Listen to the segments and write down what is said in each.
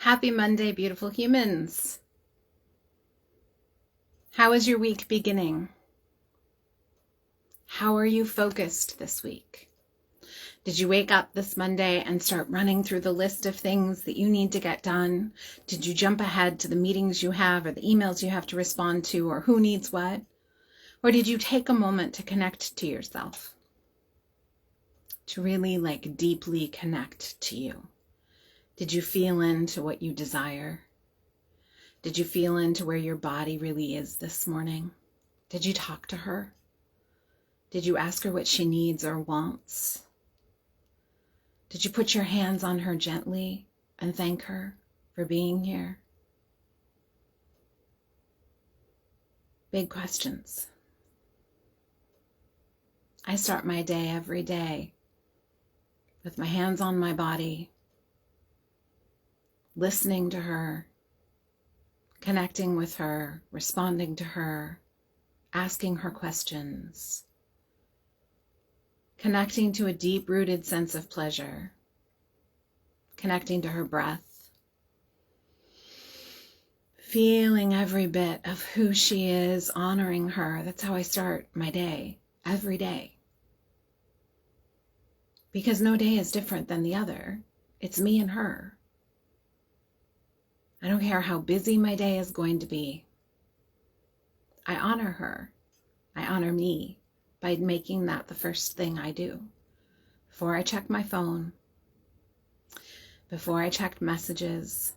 Happy Monday, beautiful humans. How is your week beginning? How are you focused this week? Did you wake up this Monday and start running through the list of things that you need to get done? Did you jump ahead to the meetings you have or the emails you have to respond to or who needs what? Or did you take a moment to connect to yourself? To really deeply connect to you? Did you feel into what you desire? Did you feel into where your body really is this morning? Did you talk to her? Did you ask her what she needs or wants? Did you put your hands on her gently and thank her for being here? Big questions. I start my day every day with my hands on my body, listening to her, connecting with her, responding to her, asking her questions, connecting to a deep-rooted sense of pleasure, connecting to her breath, feeling every bit of who she is, honoring her. That's how I start my day, every day. Because no day is different than the other. It's me and her. I don't care how busy my day is going to be. I honor her. I honor me by making that the first thing I do. Before I check my phone, before I check messages,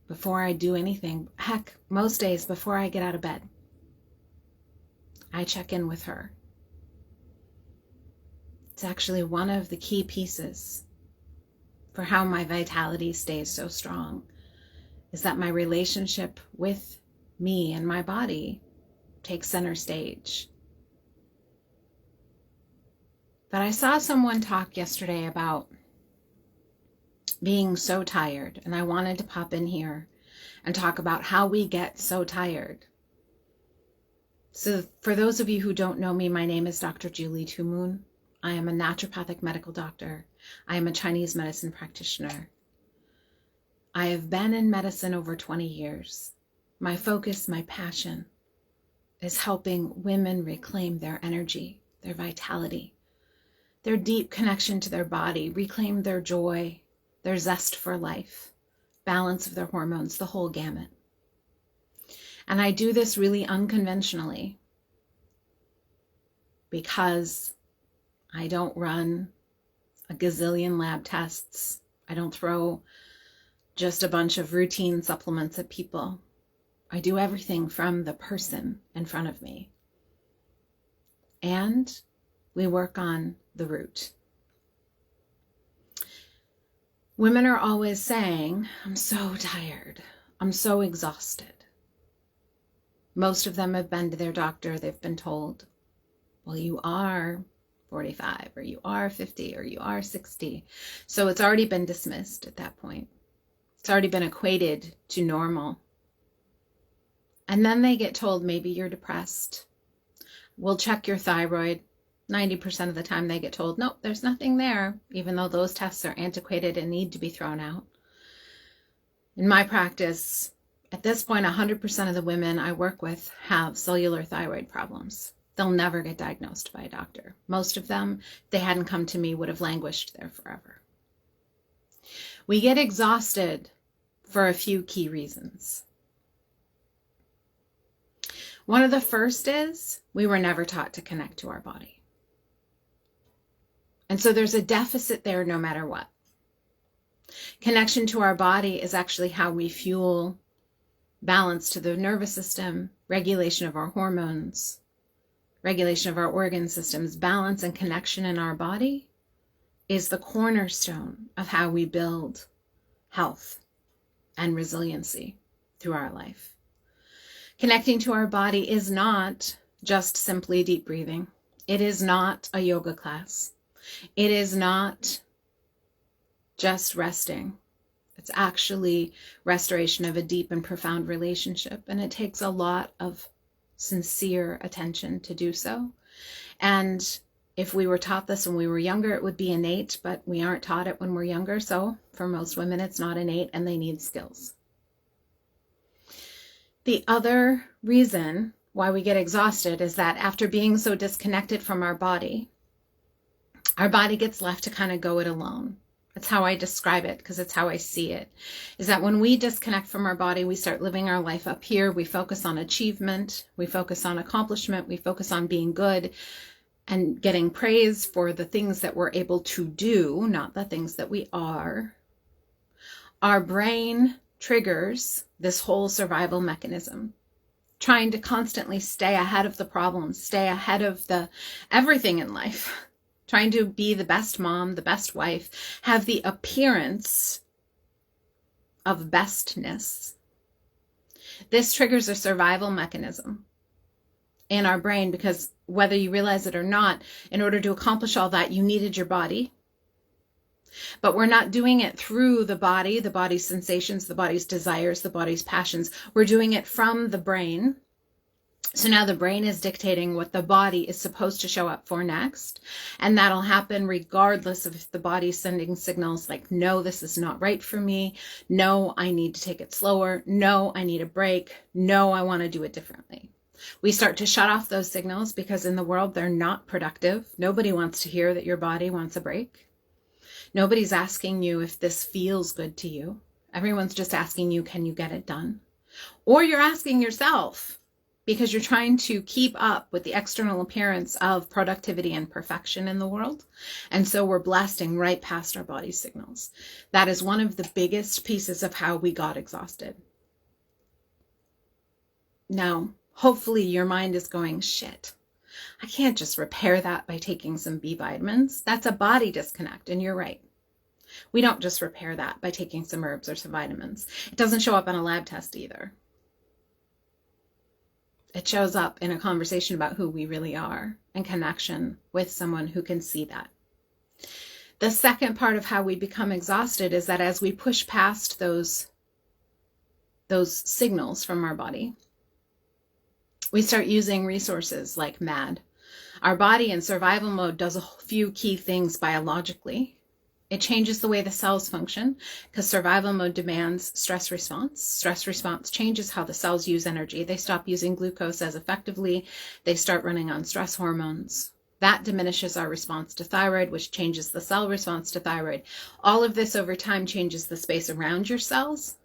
before I do anything, heck, most days before I get out of bed, I check in with her. It's actually one of the key pieces for how my vitality stays so strong, is that my relationship with me and my body takes center stage. But I saw someone talk yesterday about being so tired, and I wanted to pop in here and talk about how we get so tired. So for those of you who don't know me, my name is Dr. Julie Tumoon. I am a naturopathic medical doctor. I am a Chinese medicine practitioner. I have been in medicine over 20 years. My focus, my passion, is helping women reclaim their energy, their vitality, their deep connection to their body, reclaim their joy, their zest for life, balance of their hormones, the whole gamut. And I do this really unconventionally because I don't run a gazillion lab tests. I don't throw just a bunch of routine supplements at people. I do everything from the person in front of me. And we work on the root. Women are always saying, I'm so tired. I'm so exhausted. Most of them have been to their doctor. They've been told, well, you are 45, or you are 50, or you are 60. So it's already been dismissed at that point. It's already been equated to normal. And then they get told, maybe you're depressed. We'll check your thyroid. 90% of the time they get told, nope, there's nothing there, even though those tests are antiquated and need to be thrown out. In my practice, at this point, 100% of the women I work with have cellular thyroid problems. They'll never get diagnosed by a doctor. Most of them, if they hadn't come to me, would have languished there forever. We get exhausted for a few key reasons. One of the first is we were never taught to connect to our body. And so there's a deficit there no matter what. Connection to our body is actually how we fuel balance to the nervous system, regulation of our hormones, regulation of our organ systems. Balance and connection in our body is the cornerstone of how we build health and resiliency through our life. Connecting to our body is not just simply deep breathing. It is not a yoga class. It is not just resting. It's actually restoration of a deep and profound relationship, and it takes a lot of sincere attention to do so. And If we were taught this when we were younger, it would be innate, but we aren't taught it when we're younger. So for most women, it's not innate and they need skills. The other reason why we get exhausted is that after being so disconnected from our body gets left to kind of go it alone. That's how I describe it, because it's how I see it, is that when we disconnect from our body, we start living our life up here. We focus on achievement. We focus on accomplishment. We focus on being good and getting praise for the things that we're able to do, not the things that we are. Our brain triggers this whole survival mechanism, trying to constantly stay ahead of the problems, stay ahead of the everything in life. Trying to be the best mom, the best wife, have the appearance of bestness. This triggers a survival mechanism in our brain, because whether you realize it or not, in order to accomplish all that, you needed your body. But we're not doing it through the body's sensations, the body's desires, the body's passions. We're doing it from the brain. So now the brain is dictating what the body is supposed to show up for next. And that'll happen regardless of if the body's sending signals like, no, this is not right for me. No, I need to take it slower. No, I need a break. No, I want to do it differently. We start to shut off those signals because in the world, they're not productive. Nobody wants to hear that your body wants a break. Nobody's asking you if this feels good to you. Everyone's just asking you, can you get it done? Or you're asking yourself, because you're trying to keep up with the external appearance of productivity and perfection in the world. And so we're blasting right past our body signals. That is one of the biggest pieces of how we got exhausted. Now, hopefully your mind is going, shit, I can't just repair that by taking some B vitamins. That's a body disconnect, and you're right. We don't just repair that by taking some herbs or some vitamins. It doesn't show up on a lab test either. It shows up in a conversation about who we really are and connection with someone who can see that. The second part of how we become exhausted is that as we push past those signals from our body, we start using resources like mad. Our body in survival mode does a few key things biologically. It changes the way the cells function because survival mode demands stress response. Stress response changes how the cells use energy. They stop using glucose as effectively. They start running on stress hormones. That diminishes our response to thyroid, which changes the cell response to thyroid. All of this over time changes the space around your cells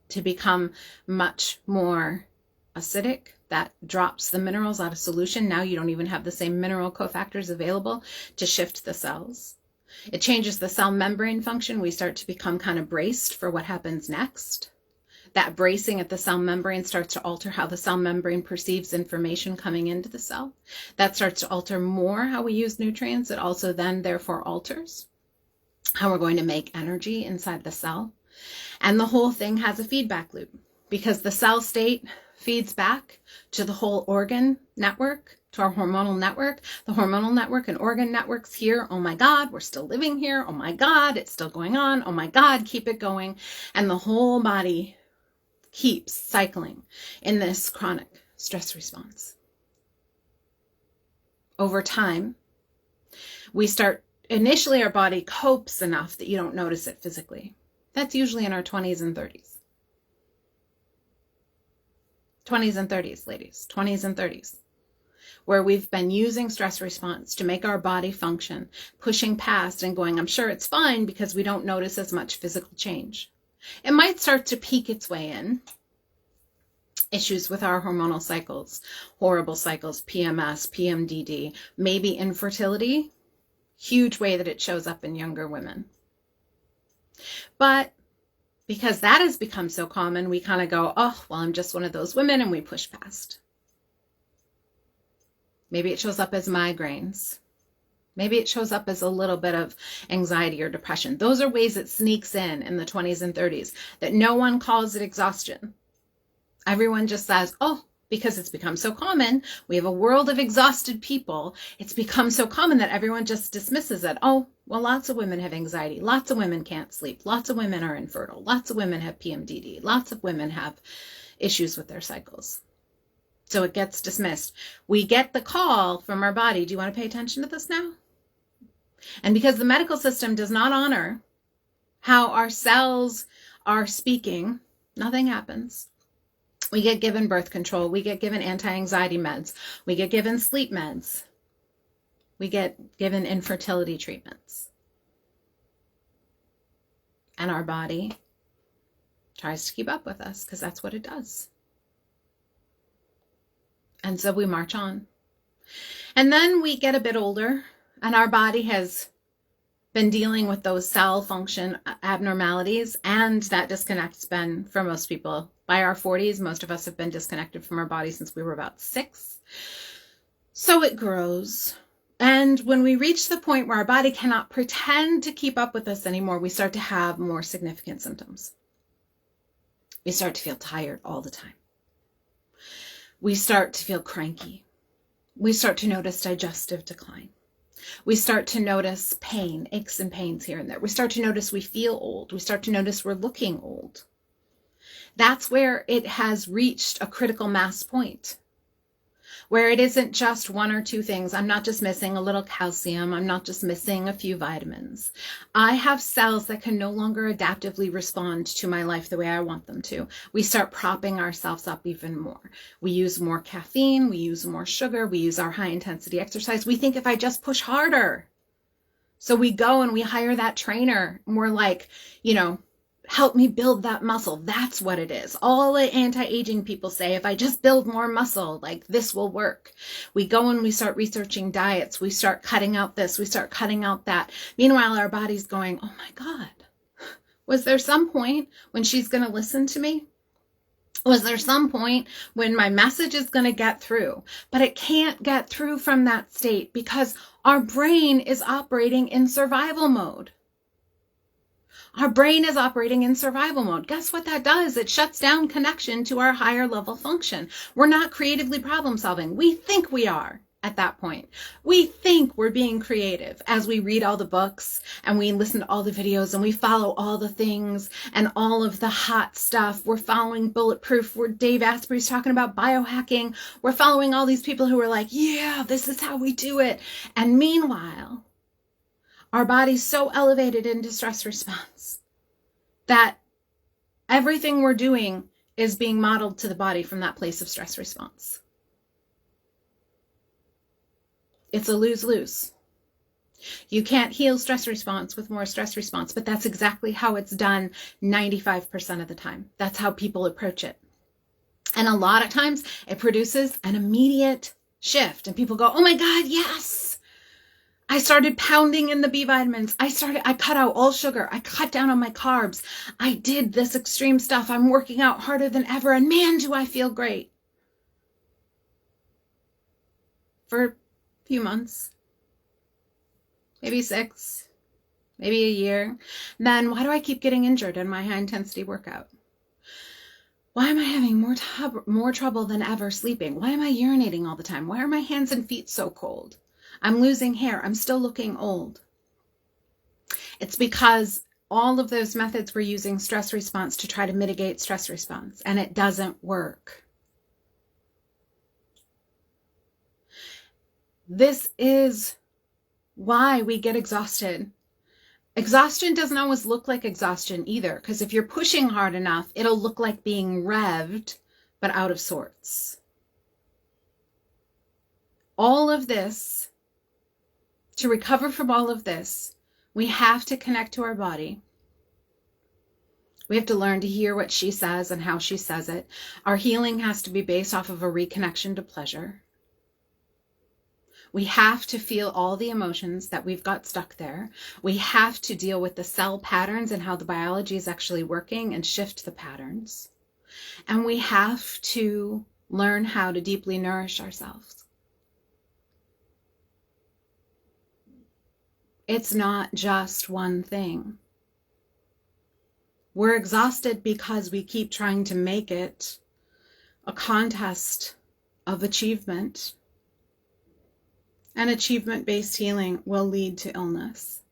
to become much more acidic. That drops the minerals out of solution. Now you don't even have the same mineral cofactors available to shift the cells. It changes the cell membrane function. We start to become kind of braced for what happens next. That bracing at the cell membrane starts to alter how the cell membrane perceives information coming into the cell. That starts to alter more how we use nutrients. It also then therefore alters how we're going to make energy inside the cell. And the whole thing has a feedback loop because the cell state feeds back to the whole organ network, to our hormonal network. The hormonal network and organ networks here. Oh my God, we're still living here. Oh my God, it's still going on. Oh my God, keep it going. And the whole body keeps cycling in this chronic stress response. Over time, we start, initially our body copes enough that you don't notice it physically. That's usually in our 20s and 30s. 20s and 30s, ladies, 20s and 30s, where we've been using stress response to make our body function, pushing past and going, I'm sure it's fine because we don't notice as much physical change. It might start to peek its way in. Issues with our hormonal cycles, horrible cycles, PMS, PMDD, maybe infertility, huge way that it shows up in younger women. But because that has become so common, we kind of go, oh, well, I'm just one of those women, and we push past. Maybe it shows up as migraines. Maybe it shows up as a little bit of anxiety or depression. Those are ways it sneaks in the 20s and 30s that no one calls it exhaustion. Everyone just says, oh, because it's become so common, we have a world of exhausted people. It's become so common that everyone just dismisses it. Oh, well, lots of women have anxiety. Lots of women can't sleep. Lots of women are infertile. Lots of women have PMDD. Lots of women have issues with their cycles. So it gets dismissed. We get the call from our body. Do you want to pay attention to this now? And because the medical system does not honor how our cells are speaking, nothing happens. We get given birth control. We get given anti-anxiety meds. We get given sleep meds. We get given infertility treatments. And our body tries to keep up with us because that's what it does. And so we march on. And then we get a bit older, and our body has been dealing with those cell function abnormalities, and that disconnect's been, for most people, by our 40s, most of us have been disconnected from our body since we were about 6. So it grows. And when we reach the point where our body cannot pretend to keep up with us anymore, we start to have more significant symptoms. We start to feel tired all the time. We start to feel cranky. We start to notice digestive decline. We start to notice pain, aches and pains here and there. We start to notice we feel old. We start to notice we're looking old. That's where it has reached a critical mass point, where it isn't just 1 or 2 things. I'm not just missing a little calcium. I'm not just missing a few vitamins. I have cells that can no longer adaptively respond to my life the way I want them to. We start propping ourselves up even more. We use more caffeine. We use more sugar. We use our high intensity exercise. We think if I just push harder. So we go and we hire that trainer. And we're like, help me build that muscle. That's what it is. All the anti-aging people say, if I just build more muscle, like this will work. We go and we start researching diets. We start cutting out this. We start cutting out that. Meanwhile, our body's going, oh my God, was there some point when she's going to listen to me? Was there some point when my message is going to get through? But it can't get through from that state because our brain is operating in survival mode. Our brain is operating in survival mode. Guess what that does? It shuts down connection to our higher level function. We're not creatively problem solving. We think we are at that point. We think we're being creative as we read all the books and we listen to all the videos and we follow all the things and all of the hot stuff. We're following Bulletproof. Dave Asprey's talking about biohacking. We're following all these people who are like, yeah, this is how we do it. And meanwhile, our body's so elevated into stress response that everything we're doing is being modeled to the body from that place of stress response. It's a lose-lose. You can't heal stress response with more stress response, but that's exactly how it's done 95% of the time. That's how people approach it. And a lot of times it produces an immediate shift and people go, oh my God, yes. I started pounding in the B vitamins. I cut out all sugar. I cut down on my carbs. I did this extreme stuff. I'm working out harder than ever. And man, do I feel great. For a few months, maybe 6, maybe a year. Then why do I keep getting injured in my high intensity workout? Why am I having more trouble than ever sleeping? Why am I urinating all the time? Why are my hands and feet so cold? I'm losing hair. I'm still looking old. It's because all of those methods were using stress response to try to mitigate stress response, and it doesn't work. This is why we get exhausted. Exhaustion doesn't always look like exhaustion either, because if you're pushing hard enough, it'll look like being revved, but out of sorts. All of this, to recover from all of this, we have to connect to our body. We have to learn to hear what she says and how she says it. Our healing has to be based off of a reconnection to pleasure. We have to feel all the emotions that we've got stuck there. We have to deal with the cell patterns and how the biology is actually working and shift the patterns. And we have to learn how to deeply nourish ourselves. It's not just one thing. We're exhausted because we keep trying to make it a contest of achievement. And achievement-based healing will lead to illness.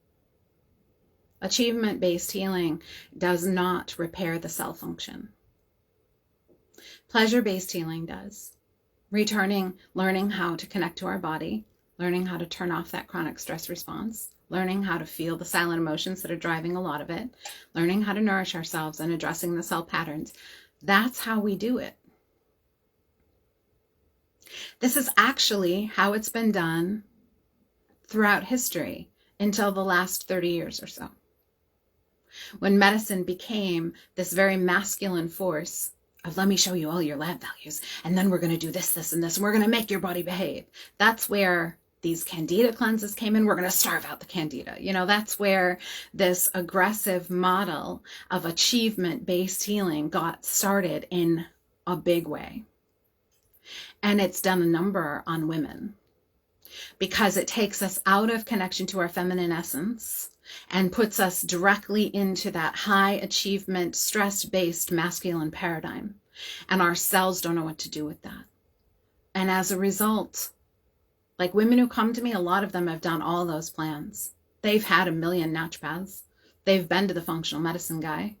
Achievement-based healing does not repair the cell function. Pleasure-based healing does. Learning how to connect to our body, learning how to turn off that chronic stress response, learning how to feel the silent emotions that are driving a lot of it, learning how to nourish ourselves, and addressing the cell patterns. That's how we do it. This is actually how it's been done throughout history until the last 30 years or so, when medicine became this very masculine force of, let me show you all your lab values, and then we're going to do this, this, and this, and we're going to make your body behave. That's where these candida cleanses came in. We're going to starve out the candida. That's where this aggressive model of achievement-based healing got started in a big way. And it's done a number on women, because it takes us out of connection to our feminine essence and puts us directly into that high achievement, stress-based masculine paradigm. And our cells don't know what to do with that. And as a result, like women who come to me, a lot of them have done all those plans. They've had a million naturopaths. They've been to the functional medicine guy.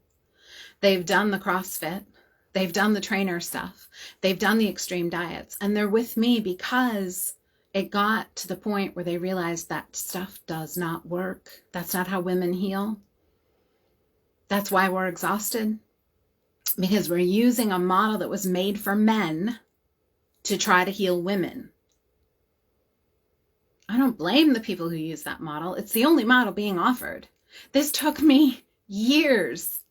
They've done the CrossFit. They've done the trainer stuff. They've done the extreme diets. And they're with me because it got to the point where they realized that stuff does not work. That's not how women heal. That's why we're exhausted. Because we're using a model that was made for men to try to heal women. I don't blame the people who use that model. It's the only model being offered. This took me years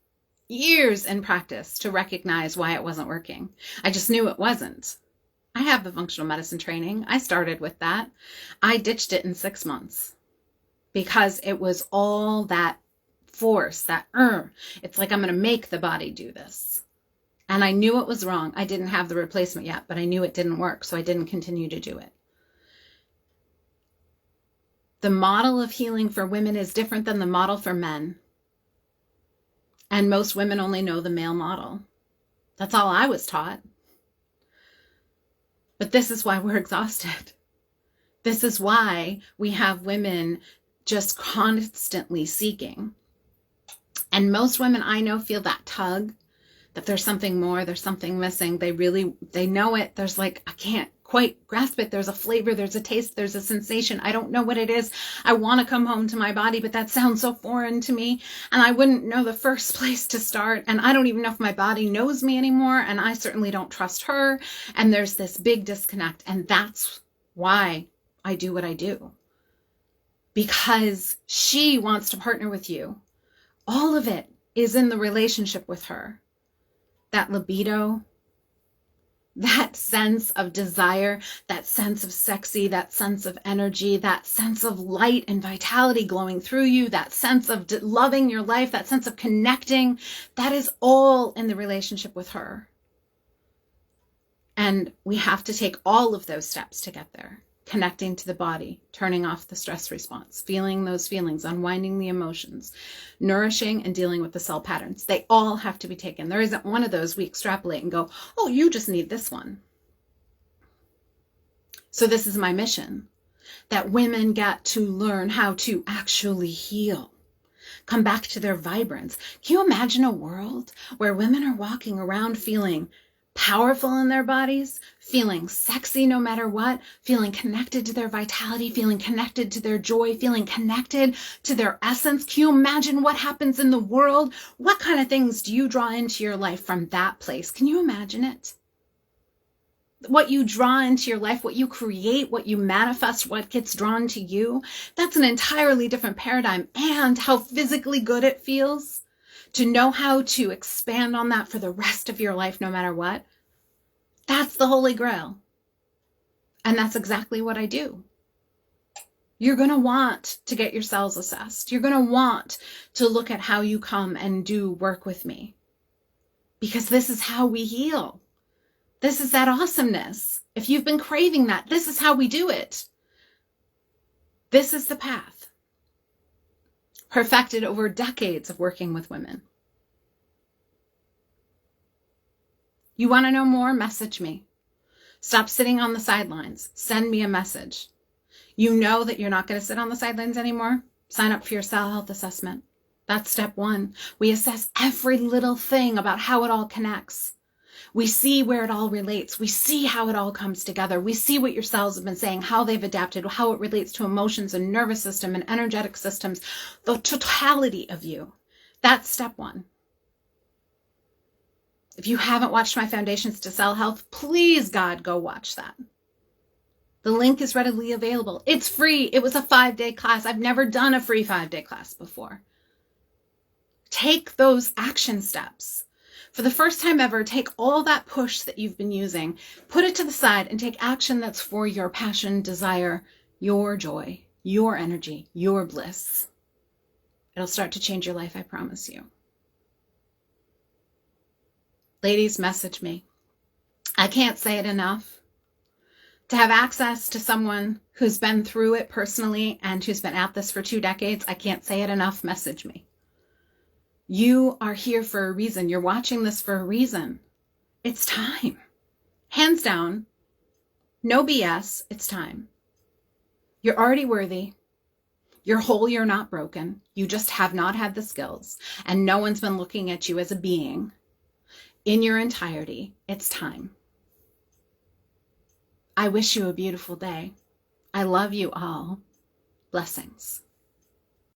in practice to recognize why it wasn't working. I just knew it wasn't. I have the functional medicine training. I started with that. I ditched it in 6 months because it was all that force, that it's like I'm going to make the body do this. And I knew it was wrong. I didn't have the replacement yet, but I knew it didn't work, so I didn't continue to do it. The model of healing for women is different than the model for men. And most women only know the male model. That's all I was taught. But this is why we're exhausted. This is why we have women just constantly seeking. And most women I know feel that tug, that there's something more, there's something missing. They know it. There's like, I can't quite grasp it. There's a flavor, there's a taste, there's a sensation. I don't know what it is. I want to come home to my body, but that sounds so foreign to me. And I wouldn't know the first place to start. And I don't even know if my body knows me anymore. And I certainly don't trust her. And there's this big disconnect. And that's why I do what I do. Because she wants to partner with you. All of it is in the relationship with her. That libido, that sense of desire, that sense of sexy, that sense of energy, that sense of light and vitality glowing through you, that sense of loving your life, that sense of connecting, that is all in the relationship with her. And we have to take all of those steps to get there. Connecting to the body, turning off the stress response, feeling those feelings, unwinding the emotions, nourishing and dealing with the cell patterns. They all have to be taken. There isn't one of those we extrapolate and go, oh, you just need this one. So this is my mission, that women get to learn how to actually heal, come back to their vibrance. Can you imagine a world where women are walking around feeling powerful in their bodies, feeling sexy no matter what, feeling connected to their vitality, feeling connected to their joy, feeling connected to their essence? Can you imagine what happens in the world? What kind of things do you draw into your life from that place? Can you imagine it? What you draw into your life, what you create, what you manifest, what gets drawn to you, that's an entirely different paradigm. And how physically good it feels to know how to expand on that for the rest of your life, no matter what. That's the Holy Grail. And that's exactly what I do. You're going to want to get your cells assessed. You're going to want to look at how you come and do work with me. Because this is how we heal. This is that awesomeness. If you've been craving that, this is how we do it. This is the path. Perfected over decades of working with women. You want to know more? Message me. Stop sitting on the sidelines. Send me a message. You know that you're not going to sit on the sidelines anymore? Sign up for your cell health assessment. That's step one. We assess every little thing about how it all connects. We see where it all relates. We see how it all comes together. We see what your cells have been saying, how they've adapted, how it relates to emotions and nervous system and energetic systems, the totality of you. That's step one. If you haven't watched my Foundations to Cell Health, please, God, go watch that. The link is readily available. It's free. It was a 5-day class. I've never done a free 5-day class before. Take those action steps. For the first time ever, take all that push that you've been using, put it to the side, and take action that's for your passion, desire, your joy, your energy, your bliss. It'll start to change your life, I promise you. Ladies, message me. I can't say it enough. To have access to someone who's been through it personally and who's been at this for 2 decades, I can't say it enough. Message me. You are here for a reason. You're watching this for a reason. It's time. Hands down, no BS, it's time. You're already worthy. You're whole, you're not broken. You just have not had the skills, and no one's been looking at you as a being in your entirety. It's time. I wish you a beautiful day. I love you all. Blessings.